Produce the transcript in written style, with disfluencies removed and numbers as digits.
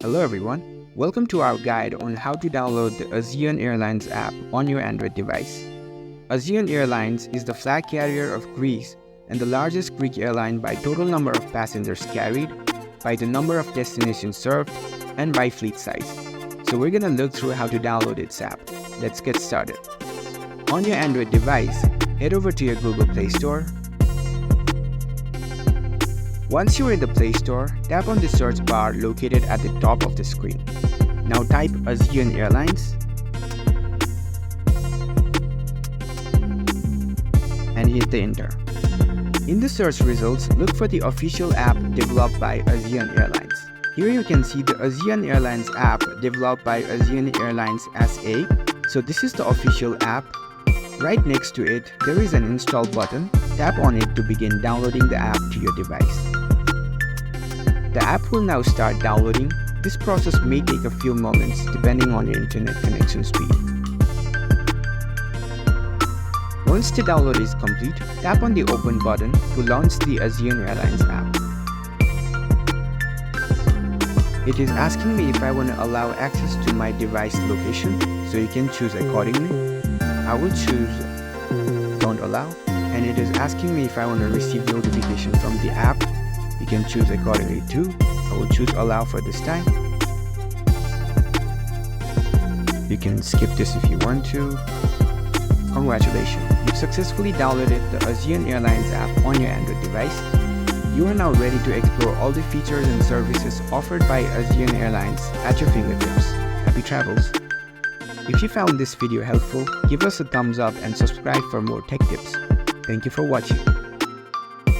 Hello everyone, welcome to our guide on how to download the Aegean Airlines app on your Android device. Aegean Airlines is the flag carrier of Greece and the largest Greek airline by total number of passengers carried, by the number of destinations served, and by fleet size. So we're gonna look through how to download its app. Let's get started. On your Android device, head over to your Google Play Store. Once you're in the Play Store, tap on the search bar located at the top of the screen. Now type Aegean Airlines and hit the enter. In the search results, look for the official app developed by Aegean Airlines. Here you can see the Aegean Airlines app developed by Aegean Airlines SA. So this is the official app. Right next to it, there is an install button. Tap on it to begin downloading the app to your device. The app will now start downloading. This process may take a few moments depending on your internet connection speed. Once the download is complete, tap on the open button to launch the Aegean Airlines app. It is asking me if I want to allow access to my device location, so you can choose accordingly. I will choose don't allow, and it is asking me if I want to receive notification from the app. You can choose accordingly too. I will choose allow for this time. You can skip this if you want to. Congratulations, you've successfully downloaded the Aegean Airlines app on your Android device. You are now ready to explore all the features and services offered by Aegean Airlines at your fingertips. Happy travels! If you found this video helpful, give us a thumbs up and subscribe for more tech tips. Thank you for watching.